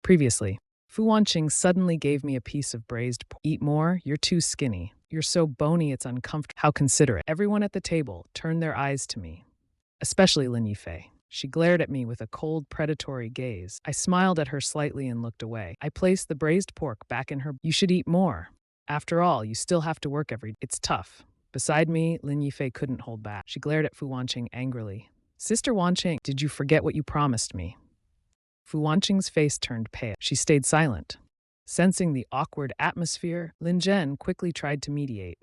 Previously, Fu Wanqing suddenly gave me a piece of braised pork. Eat more? You're too skinny. You're so bony it's uncomfortable. How considerate. Everyone at the table turned their eyes to me, especially Lin Yifei. She glared at me with a cold, predatory gaze. I smiled at her slightly and looked away. I placed the braised pork back in her. You should eat more. After all, you still have to work every day. It's tough. Beside me, Lin Yifei couldn't hold back. She glared at Fu Wanqing angrily. Sister Wanqing, did you forget what you promised me? Fu Wanqing's face turned pale. She stayed silent. Sensing the awkward atmosphere, Lin Zhen quickly tried to mediate.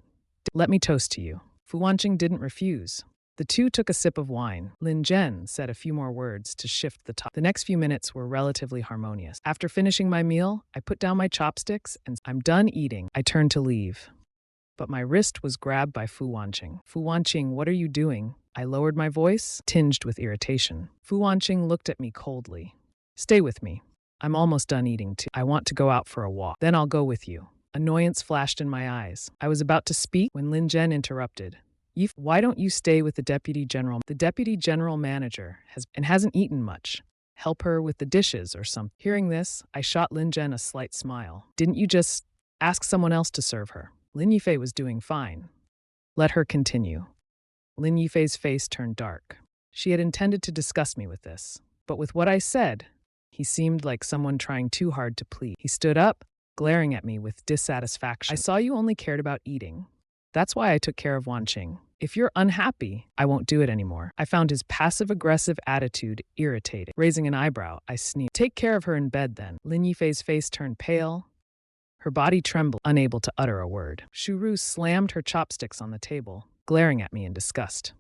Let me toast to you. Fu Wanqing didn't refuse. The two took a sip of wine. Lin Zhen said a few more words to shift the topic. The next few minutes were relatively harmonious. After finishing my meal, I put down my chopsticks and I'm done eating. I turned to leave. But my wrist was grabbed by Fu Wanqing. Fu Wanqing, what are you doing? I lowered my voice, tinged with irritation. Fu Wanqing looked at me coldly. Stay with me. I'm almost done eating too. I want to go out for a walk. Then I'll go with you. Annoyance flashed in my eyes. I was about to speak when Lin Zhen interrupted. Why don't you stay with the deputy general? The deputy general manager hasn't eaten much. Help her with the dishes or something. Hearing this, I shot Lin Zhen a slight smile. Didn't you just ask someone else to serve her? Lin Yifei was doing fine. Let her continue. Lin Yifei's face turned dark. She had intended to disgust me with this, but with what I said, he seemed like someone trying too hard to please. He stood up, glaring at me with dissatisfaction. I saw you only cared about eating. That's why I took care of Wanqing. If you're unhappy, I won't do it anymore. I found his passive-aggressive attitude irritating. Raising an eyebrow, I sneered. Take care of her in bed then. Lin Yifei's face turned pale. Her body trembled, unable to utter a word. Shuru slammed her chopsticks on the table, glaring at me in disgust.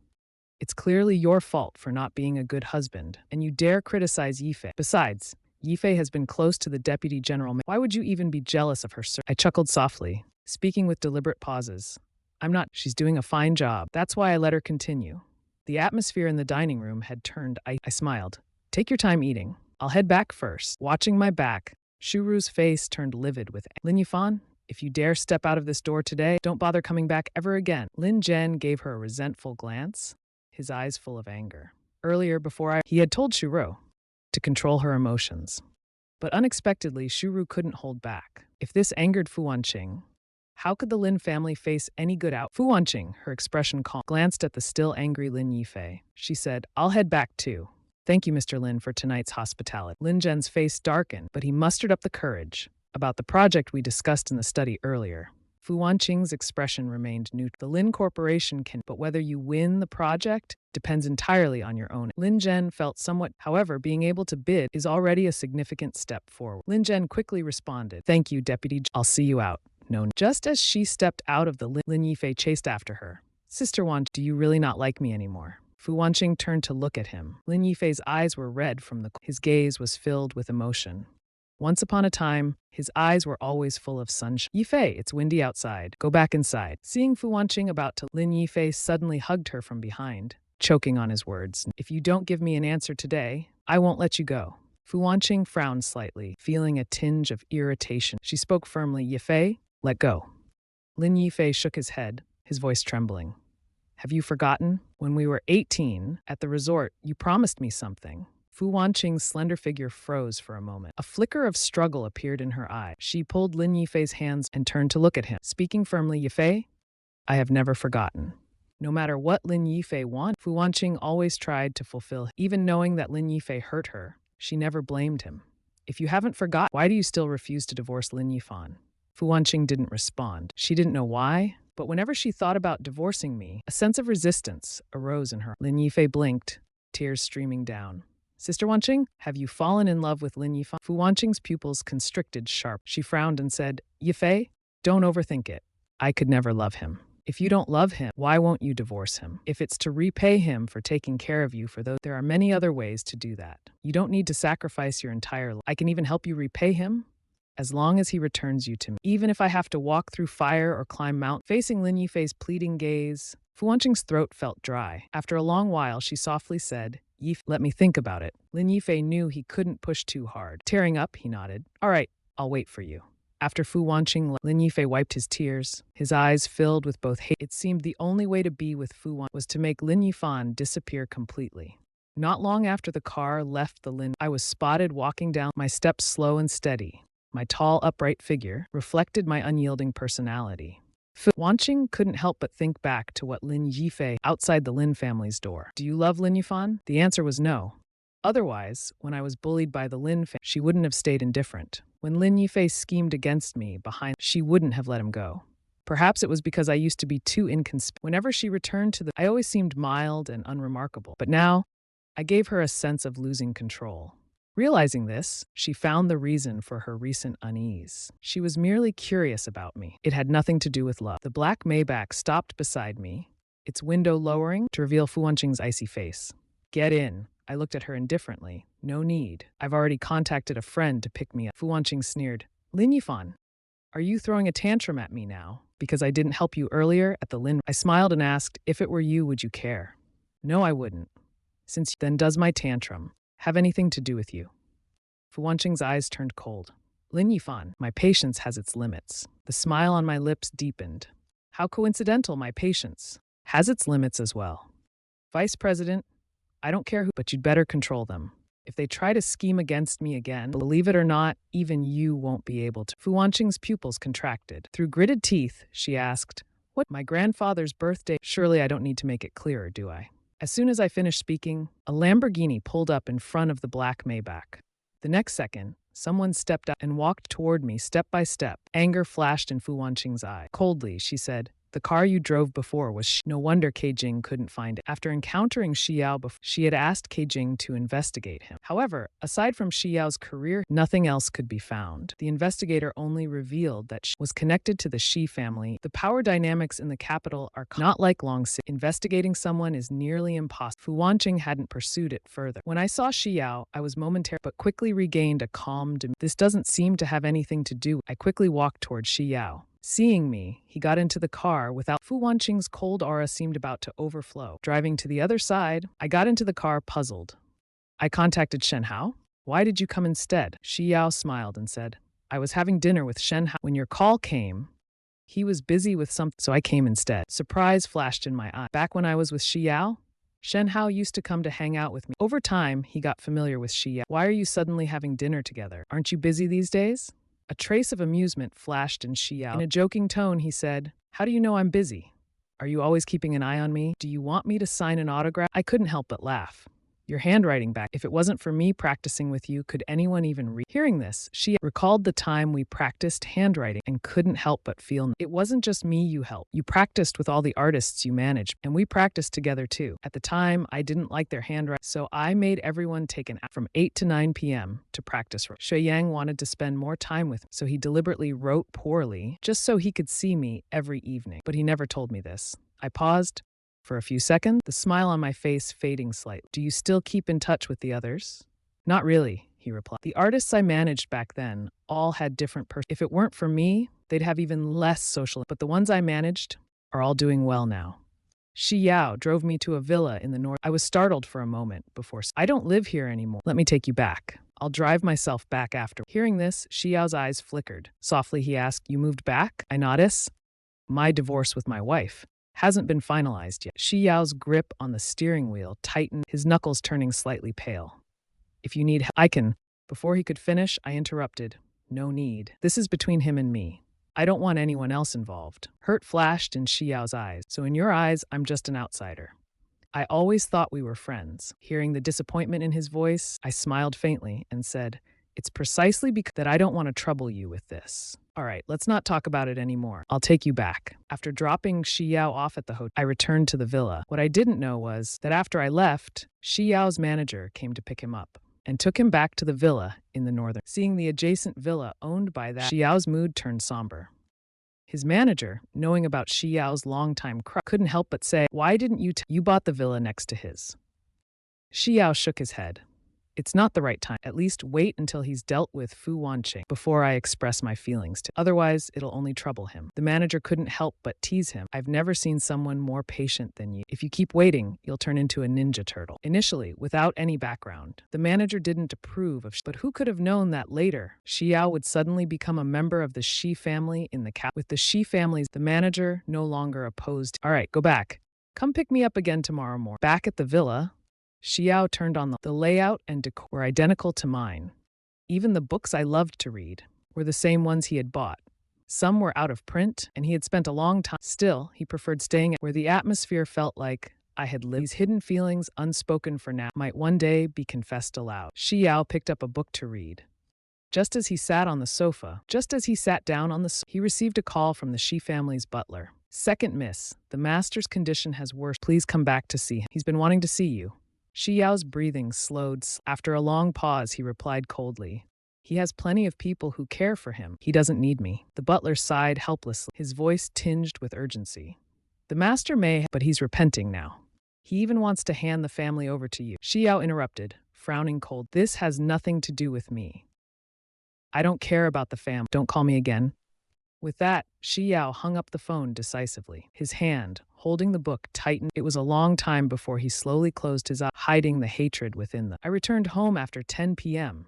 It's clearly your fault for not being a good husband, and you dare criticize Yifei. Besides, Yifei has been close to the deputy general. Why would you even be jealous of her, sir? I chuckled softly, speaking with deliberate pauses. I'm not. She's doing a fine job. That's why I let her continue. The atmosphere in the dining room had turned. I smiled. Take your time eating. I'll head back first. Watching my back, Shuru's face turned livid with Lin Yifan, if you dare step out of this door today, don't bother coming back ever again. Lin Zhen gave her a resentful glance, his eyes full of anger. Earlier, he had told Shuru to control her emotions. But unexpectedly, Shuru couldn't hold back. If this angered Fu Wanqing, how could the Lin family face any good out? Fu Wanqing, her expression calm, glanced at the still angry Lin Yifei. She said, I'll head back too. Thank you, Mr. Lin, for tonight's hospitality. Lin Zhen's face darkened, but he mustered up the courage. About the project we discussed in the study earlier. Fu Wanqing's expression remained neutral. The Lin Corporation can, but whether you win the project depends entirely on your own. Lin Zhen felt somewhat, however, being able to bid is already a significant step forward. Lin Zhen quickly responded, Thank you, Deputy. I'll see you out. No. Just as she stepped out of the Lin Yifei chased after her. Sister Wanqing, do you really not like me anymore? Fu Wanqing turned to look at him. Lin Yifei's eyes were red from his gaze was filled with emotion. Once upon a time, his eyes were always full of sunshine. Yifei, it's windy outside. Go back inside. Seeing Fu Wanqing about to, Lin Yifei suddenly hugged her from behind, choking on his words. If you don't give me an answer today, I won't let you go. Fu Wanqing frowned slightly, feeling a tinge of irritation. She spoke firmly, Yifei, let go. Lin Yifei shook his head, his voice trembling. Have you forgotten? When we were 18, at the resort, you promised me something. Fu Wanqing's slender figure froze for a moment. A flicker of struggle appeared in her eye. She pulled Lin Yifei's hands and turned to look at him. Speaking firmly, Yifei, I have never forgotten. No matter what Lin Yifei wanted, Fu Wanqing always tried to fulfill. Even knowing that Lin Yifei hurt her, she never blamed him. If you haven't forgotten, why do you still refuse to divorce Lin Yifan? Fu Wanqing didn't respond. She didn't know why, but whenever she thought about divorcing me, a sense of resistance arose in her. Lin Yifei blinked, tears streaming down. Sister Wanqing, have you fallen in love with Lin Yifan? Fu Wanqing's pupils constricted sharp. She frowned and said, Yifei, don't overthink it. I could never love him. If you don't love him, why won't you divorce him? If it's to repay him for taking care of you there are many other ways to do that. You don't need to sacrifice your entire life. I can even help you repay him as long as he returns you to me. Even if I have to walk through fire or climb mountains. Facing Lin Yifei's pleading gaze, Fu Wanqing's throat felt dry. After a long while, she softly said, let me think about it. Lin Yifei knew he couldn't push too hard. Tearing up, he nodded. All right, I'll wait for you. After Fu Wanqing, Lin Yifei wiped his tears, his eyes filled with both hate. It seemed the only way to be with Fu Wanqing was to make Lin Yifan disappear completely. Not long after the car left the Lin, I was spotted walking down, my steps slow and steady. My tall, upright figure reflected my unyielding personality. Fu Wanqing couldn't help but think back to what Lin Yifei outside the Lin family's door. Do you love Lin Yifan? The answer was no. Otherwise, when I was bullied by the Lin family, she wouldn't have stayed indifferent. When Lin Yifei schemed against me behind, she wouldn't have let him go. Perhaps it was because I used to be too inconspicuous. Whenever she returned to the, I always seemed mild and unremarkable. But now, I gave her a sense of losing control. Realizing this, she found the reason for her recent unease. She was merely curious about me. It had nothing to do with love. The black Maybach stopped beside me, its window lowering to reveal Fu Wanqing's icy face. Get in. I looked at her indifferently. No need. I've already contacted a friend to pick me up. Fu Wanqing sneered. Lin Yifan, are you throwing a tantrum at me now? Because I didn't help you earlier at the Lin. I smiled and asked, if it were you, would you care? No, I wouldn't. Since then, does my tantrum have anything to do with you? Fu Wanqing's eyes turned cold. Lin Yifan, my patience has its limits. The smile on my lips deepened. How coincidental, my patience has its limits as well. Vice President, I don't care who, but you'd better control them. If they try to scheme against me again, believe it or not, even you won't be able to. Fu Wanqing's pupils contracted. Through gritted teeth, she asked, what? My grandfather's birthday? Surely I don't need to make it clearer, do I? As soon as I finished speaking, a Lamborghini pulled up in front of the black Maybach. The next second, someone stepped up and walked toward me step by step. Anger flashed in Fu Wanqing's eye. Coldly, she said, the car you drove before was No wonder Keijing couldn't find it. After encountering Xiao before, she had asked Keijing to investigate him. However, aside from Xiao's career, nothing else could be found. The investigator only revealed that she was connected to the Shi family. The power dynamics in the capital are not like Long City. Investigating someone is nearly impossible. Fu Wanqing hadn't pursued it further. When I saw Xiao, I was momentary but quickly regained a calm demeanor. This doesn't seem to have anything to do. I quickly walked toward Xiao. Seeing me, he got into the car without. Fu Wanqing's cold aura seemed about to overflow. Driving to the other side, I got into the car puzzled. I contacted Shen Hao. Why did you come instead? Xiao smiled and said, I was having dinner with Shen Hao. When your call came, he was busy with something, so I came instead. Surprise flashed in my eye. Back when I was with Xiao, Shen Hao used to come to hang out with me. Over time, he got familiar with Xiao. Why are you suddenly having dinner together? Aren't you busy these days? A trace of amusement flashed in Xiao. In a joking tone, he said, how do you know I'm busy? Are you always keeping an eye on me? Do you want me to sign an autograph? I couldn't help but laugh. Your handwriting back. If it wasn't for me practicing with you, could anyone even read? Hearing this, she recalled the time we practiced handwriting and couldn't help but feel it wasn't just me you helped. You practiced with all the artists you managed, and we practiced together too. At the time, I didn't like their handwriting, so I made everyone take an hour from 8 to 9 p.m. to practice. Shui Yang wanted to spend more time with me, so he deliberately wrote poorly just so he could see me every evening. But he never told me this. I paused. For a few seconds, the smile on my face fading slightly. Do you still keep in touch with the others? Not really, he replied. The artists I managed back then all had different If it weren't for me, they'd have even less social. But the ones I managed are all doing well now. Shi Yao drove me to a villa in the north. I was startled for a moment before. I don't live here anymore. Let me take you back. I'll drive myself back after. Hearing this, Shi Yao's eyes flickered. Softly, he asked, you moved back? I nodded. My divorce with my wife hasn't been finalized yet. Shi Yao's grip on the steering wheel tightened, his knuckles turning slightly pale. If you need help, I can. Before he could finish, I interrupted. No need. This is between him and me. I don't want anyone else involved. Hurt flashed in Shi Yao's eyes. So in your eyes, I'm just an outsider. I always thought we were friends. Hearing the disappointment in his voice, I smiled faintly and said, it's precisely because that I don't want to trouble you with this. All right, let's not talk about it anymore. I'll take you back. After dropping Shi Yao off at the hotel, I returned to the villa. What I didn't know was that after I left, Shi Yao's manager came to pick him up and took him back to the villa in the northern. Seeing the adjacent villa owned by that, Shi Yao's mood turned somber. His manager, knowing about Shi Yao's longtime crush, couldn't help but say, why didn't you bought the villa next to his? Shi Yao shook his head. It's not the right time. At least wait until he's dealt with Fu Wanqing before I express my feelings to him. Otherwise, it'll only trouble him. The manager couldn't help but tease him. I've never seen someone more patient than you. If you keep waiting, you'll turn into a ninja turtle. Initially, without any background, the manager didn't approve of, but who could have known that later, Xiao would suddenly become a member of the Shi family in the cap. With the Shi families, the manager no longer opposed. All right, go back. Come pick me up again tomorrow morning. Back at the villa, Xiao turned on the layout and decor were identical to mine. Even the books I loved to read were the same ones he had bought. Some were out of print, and he had spent a long time. Still, he preferred staying where the atmosphere felt like I had lived. These hidden feelings, unspoken for now, might one day be confessed aloud. Xiao picked up a book to read. Just as he sat down on the sofa, he received a call from the Shi family's butler. "Second miss, the master's condition has worsened. Please come back to see him. He's been wanting to see you." Xiao's breathing slowed. After a long pause, he replied coldly, "He has plenty of people who care for him. He doesn't need me." The butler sighed helplessly, his voice tinged with urgency. "The master may, but he's repenting now. He even wants to hand the family over to you." Xiao interrupted, frowning cold. "This has nothing to do with me. I don't care about the family. Don't call me again." With that, Xiao hung up the phone decisively. His hand, holding the book, tightened. It was a long time before he slowly closed his eyes, hiding the hatred within them. I returned home after 10 p.m.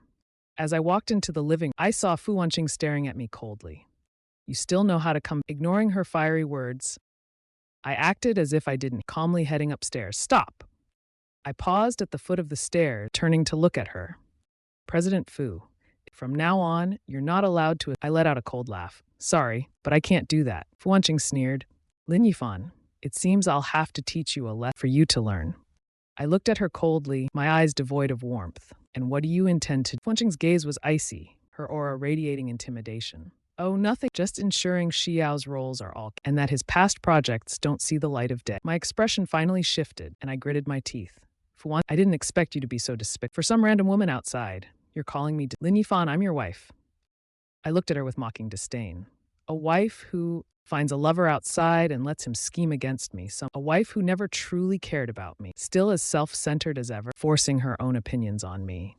As I walked into the living room, I saw Fu Wanqing staring at me coldly. "You still know how to come." Ignoring her fiery words, I acted as if I didn't, calmly heading upstairs. "Stop!" I paused at the foot of the stairs, turning to look at her. "President Fu, from now on, you're not allowed to." I let out a cold laugh. "Sorry, but I can't do that." Fu Wanqing sneered. "Lin Yifan, it seems I'll have to teach you a lesson for you to learn." I looked at her coldly, my eyes devoid of warmth. "And what do you intend to do?" Fu Wanqing's gaze was icy, her aura radiating intimidation. "Oh, nothing, just ensuring Xiao's roles are all, and that his past projects don't see the light of day." My expression finally shifted, and I gritted my teeth. "Fu Wanqing, I didn't expect you to be so despicable. For some random woman outside, you're calling me Lin Yifan, I'm your wife." I looked at her with mocking disdain. A wife who finds a lover outside and lets him scheme against me. A wife who never truly cared about me, still as self-centered as ever, forcing her own opinions on me.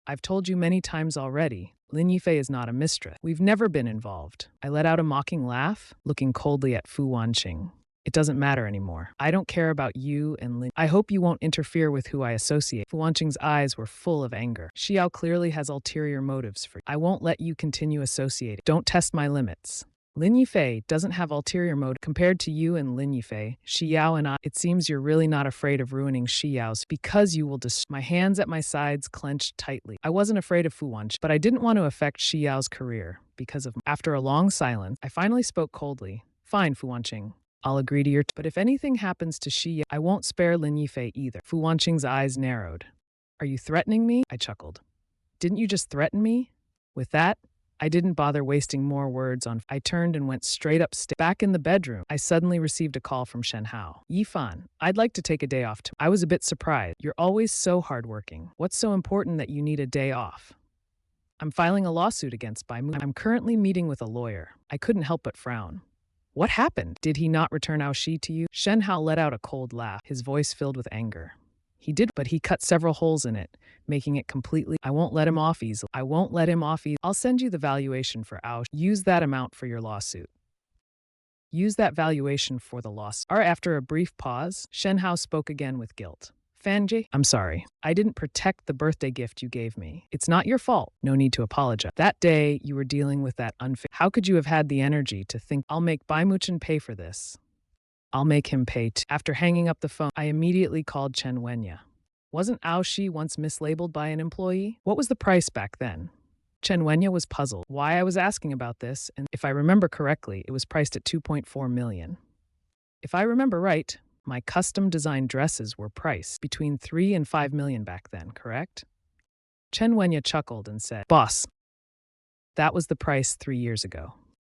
"I've told you many times already, Lin Yifei is not a mistress. We've never been involved." I let out a mocking laugh, looking coldly at Fu Wanqing. "It doesn't matter anymore. I don't care about you and Lin. I hope you won't interfere with who I associate." Fu Wanqing's eyes were full of anger. "Xiao clearly has ulterior motives for you. I won't let you continue associating. Don't test my limits. Lin Yifei doesn't have ulterior motive compared to you and Lin Yifei, Xiao and I. It seems you're really not afraid of ruining Xiao's because you will My hands at my sides clenched tightly. I wasn't afraid of Fu Wanqing, but I didn't want to affect Xiao's career because of. After a long silence, I finally spoke coldly. "Fine, Fu Wanqing. I'll agree to your but if anything happens to Xiao, I won't spare Lin Yifei either." Fu Wanqing's eyes narrowed. "Are you threatening me?" I chuckled. "Didn't you just threaten me?" With that, I didn't bother wasting more words on. I turned and went straight upstairs. Back in the bedroom, I suddenly received a call from Shen Hao. "Yifan, I'd like to take a day off." I was a bit surprised. "You're always so hardworking. What's so important that you need a day off?" "I'm filing a lawsuit against Bai Mu. I'm currently meeting with a lawyer." I couldn't help but frown. "What happened? Did he not return Ao Shi to you?" Shen Hao let out a cold laugh, his voice filled with anger. "He did, but he cut several holes in it, making it completely. I won't let him off easily. I'll send you the valuation for Ao. Use that amount for your lawsuit. Use that valuation for the lawsuit." After a brief pause, Shen Hao spoke again with guilt. "Fanji, I'm sorry. I didn't protect the birthday gift you gave me. It's not your fault. No need to apologize. That day, you were dealing with that unfair. How could you have had the energy to think, I'll make Bai Muchen pay for this? I'll make him pay too." After hanging up the phone, I immediately called Chen Wenya. Wasn't Ao Shi once mislabeled by an employee? What was the price back then? Chen Wenya was puzzled why I was asking about this, and if I remember correctly, it was priced at 2.4 million. If I remember right, my custom-designed dresses were priced between 3 and 5 million back then, correct? Chen Wenya chuckled and said, "Boss, that was the price 3 years ago.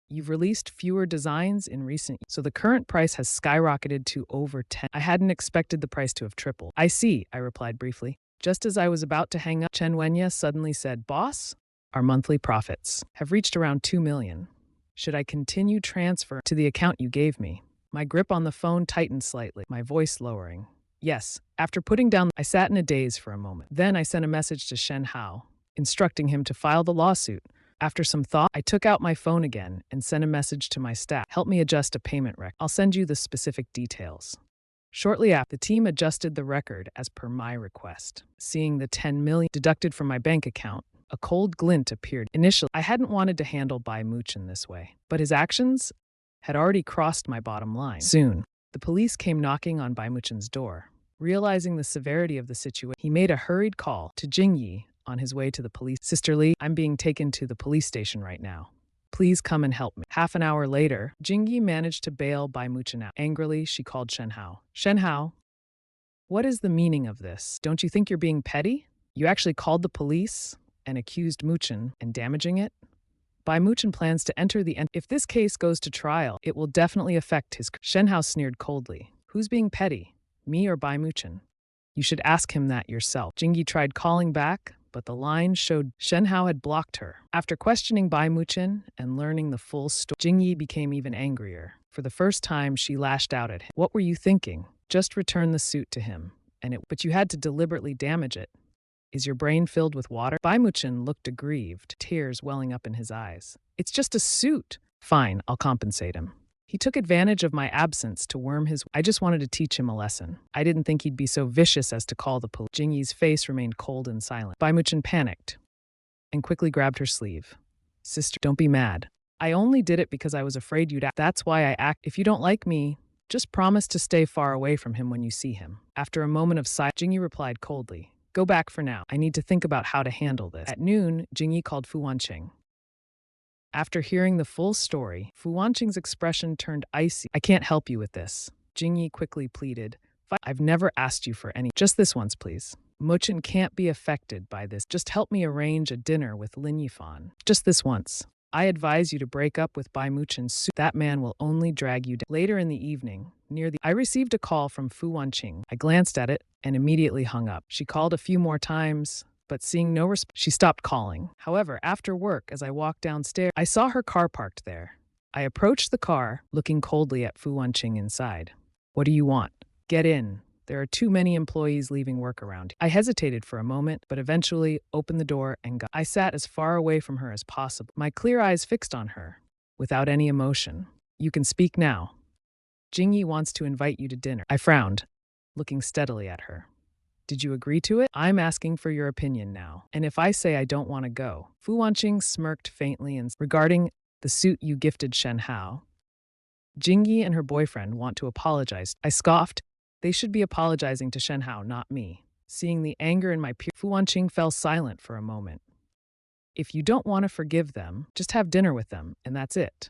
You've released fewer designs in recent years, so the current price has skyrocketed to over 10. I hadn't expected the price to have tripled." "I see," I replied briefly. Just as I was about to hang up, Chen Wenya suddenly said, "Boss, our monthly profits have reached around 2 million. Should I continue transfer to the account you gave me?" My grip on the phone tightened slightly, my voice lowering. "Yes." After putting down, I sat in a daze for a moment. Then I sent a message to Shen Hao, instructing him to file the lawsuit. After some thought, I took out my phone again and sent a message to my staff. "Help me adjust a payment record. I'll send you the specific details." Shortly after, the team adjusted the record as per my request. Seeing the 10 million deducted from my bank account, a cold glint appeared. Initially, I hadn't wanted to handle Bai Muchen this way, but his actions had already crossed my bottom line. Soon, the police came knocking on Bai Muchen's door. Realizing the severity of the situation, he made a hurried call to Jingyi on his way to the police. Sister Lee, I'm being taken to the police station right now. Please come and help me. Half an hour later, Jingyi managed to bail Bai Muchen out. Angrily, she called Shenhao. Shenhao, what is the meaning of this? Don't you think you're being petty? You actually called the police and accused Muchen and damaging it? Bai Muchen plans to enter the If this case goes to trial, it will definitely affect his. Shenhao sneered coldly. Who's being petty? Me or Bai Muchen? You should ask him that yourself. Jingyi tried calling back, but the line showed Shenhao had blocked her. After questioning Bai Muchen and learning the full story, Jingyi became even angrier. For the first time, she lashed out at him. What were you thinking? Just return the suit to him. But you had to deliberately damage it. Is your brain filled with water? Bai Muchen looked aggrieved, tears welling up in his eyes. It's just a suit. Fine, I'll compensate him. He took advantage of my absence to worm his. I just wanted to teach him a lesson. I didn't think he'd be so vicious as to call the police. Jingyi's face remained cold and silent. Bai Muchen panicked and quickly grabbed her sleeve. Sister, don't be mad. I only did it because I was afraid you'd act. That's why I act. If you don't like me, just promise to stay far away from him when you see him. After a moment of silence, Jingyi replied coldly. Go back for now. I need to think about how to handle this. At noon, Jingyi called Fu Wanqing. After hearing the full story, Fu Wanqing's expression turned icy. I can't help you with this. Jingyi quickly pleaded. I've never asked you for any. Just this once, please. Muchen can't be affected by this. Just help me arrange a dinner with Lin Yifan. Just this once. I advise you to break up with Bai Muchen's suit. That man will only drag you down. Later in the evening, I received a call from Fu Wanqing. I glanced at it and immediately hung up. She called a few more times, but seeing no response, she stopped calling. However, after work, as I walked downstairs, I saw her car parked there. I approached the car, looking coldly at Fu Wanqing inside. What do you want? Get in. There are too many employees leaving work around. I hesitated for a moment, but eventually opened the door and I sat as far away from her as possible, my clear eyes fixed on her, without any emotion. You can speak now. Jingyi wants to invite you to dinner. I frowned, looking steadily at her. Did you agree to it? I'm asking for your opinion now. And if I say I don't want to go? Fu Wanqing smirked faintly and regarding the suit you gifted Shenhao. Jingyi and her boyfriend want to apologize. I scoffed. They should be apologizing to Shenhao, not me. Seeing the anger in my peer, Fu Wanqing fell silent for a moment. If you don't want to forgive them, just have dinner with them, and that's it.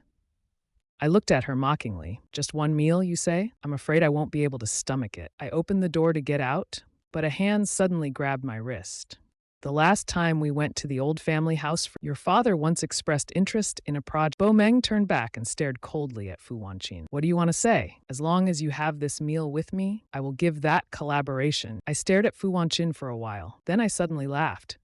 I looked at her mockingly. Just one meal, you say? I'm afraid I won't be able to stomach it. I opened the door to get out, but a hand suddenly grabbed my wrist. The last time we went to the old family house, your father once expressed interest in a project. Bo Meng turned back and stared coldly at Fu Wanqing. What do you want to say? As long as you have this meal with me, I will give that collaboration. I stared at Fu Wanqing for a while. Then I suddenly laughed.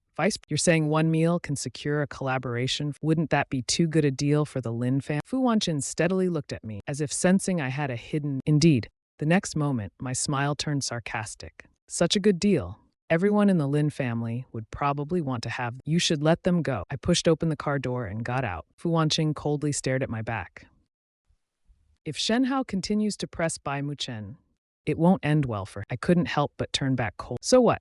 You're saying one meal can secure a collaboration? Wouldn't that be too good a deal for the Lin family? Fu Wanqing steadily looked at me, as if sensing I had a hidden. Indeed, the next moment, my smile turned sarcastic. Such a good deal. Everyone in the Lin family would probably want to have. You should let them go. I pushed open the car door and got out. Fu Wanqing coldly stared at my back. If Shenhao continues to press Bai Muchen, it won't end well for her. I couldn't help but turn back cold. So what?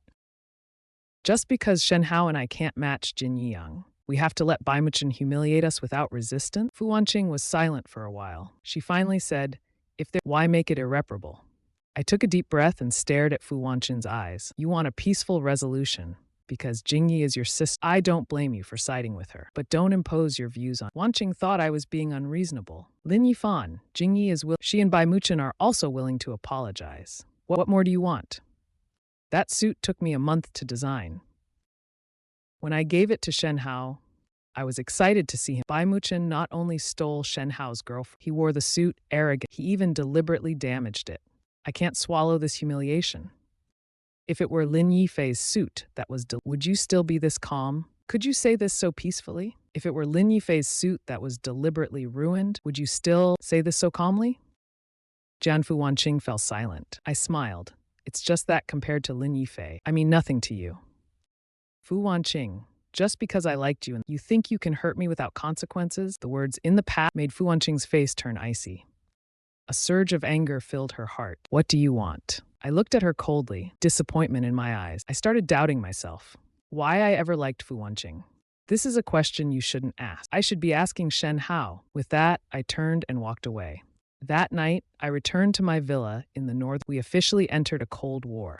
Just because Shenhao and I can't match Jin Yiyang, we have to let Bai Muchen humiliate us without resistance? Fu Wanqing was silent for a while. She finally said, why make it irreparable? I took a deep breath and stared at Fu Wanqing's eyes. You want a peaceful resolution, because Jingyi is your sister. I don't blame you for siding with her, but don't impose your views on. Wanqing thought I was being unreasonable. Lin Yifan, Jingyi is willing. She and Bai Muchen are also willing to apologize. What more do you want? That suit took me a month to design. When I gave it to Shenhao, I was excited to see him. Bai Muchen not only stole Shenhao's girlfriend, he wore the suit arrogant. He even deliberately damaged it. I can't swallow this humiliation. If it were Lin Yifei's suit that was would you still be this calm? Could you say this so peacefully? If it were Lin Yifei's suit that was deliberately ruined, would you still say this so calmly? Fu Wanqing fell silent. I smiled. It's just that compared to Lin Yifei, I mean nothing to you. Fu Wanqing, just because I liked you and you think you can hurt me without consequences? The words in the past made Fu Wanqing's face turn icy. A surge of anger filled her heart. What do you want? I looked at her coldly, disappointment in my eyes. I started doubting myself. Why I ever liked Fu Wanqing? This is a question you shouldn't ask. I should be asking Shenhao. With that, I turned and walked away. That night, I returned to my villa in the north. We officially entered a cold war.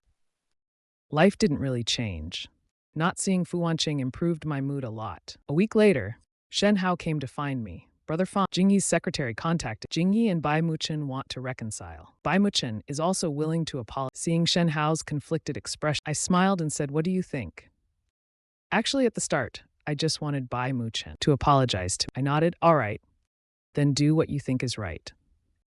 Life didn't really change. Not seeing Fu Wanqing improved my mood a lot. A week later, Shen Hao came to find me. Brother Fan, Jingyi's secretary, contacted Jingyi and Bai Muchen want to reconcile. Bai Muchen is also willing to apologize. Seeing Shen Hao's conflicted expression, I smiled and said, "What do you think?" Actually, at the start, I just wanted Bai Muchen to apologize to me. I nodded, "All right, then do what you think is right.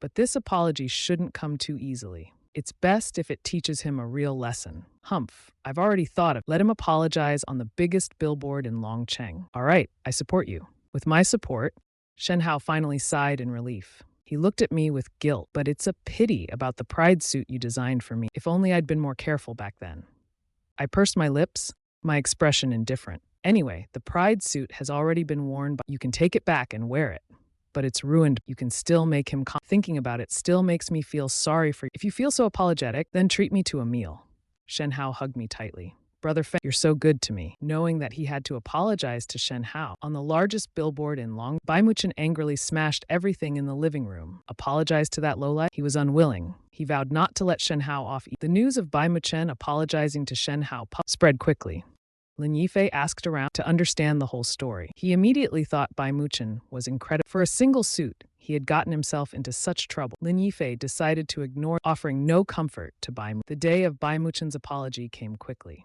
But this apology shouldn't come too easily. It's best if it teaches him a real lesson." Humph, I've already thought of. Let him apologize on the biggest billboard in Longcheng. All right, I support you. With my support, Shen Hao finally sighed in relief. He looked at me with guilt. "But it's a pity about the pride suit you designed for me. If only I'd been more careful back then." I pursed my lips, my expression indifferent. "Anyway, the pride suit has already been worn, but you can take it back and wear it. But it's ruined. You can still make him Thinking about it still makes me feel sorry for you. If you feel so apologetic, then treat me to a meal." Shen Hao hugged me tightly. "Brother Feng, you're so good to me." Knowing that he had to apologize to Shen Hao on the largest billboard in Bai Muchen angrily smashed everything in the living room. Apologize to that lowlife? He was unwilling. He vowed not to let Shen Hao off. The news of Bai Muchen apologizing to Shen Hao spread quickly. Lin Yifei asked around to understand the whole story. He immediately thought Bai Muchen was incredible. For a single suit, he had gotten himself into such trouble. Lin Yifei decided to ignore, offering no comfort to Bai Muchen. The day of Bai Muchen's apology came quickly.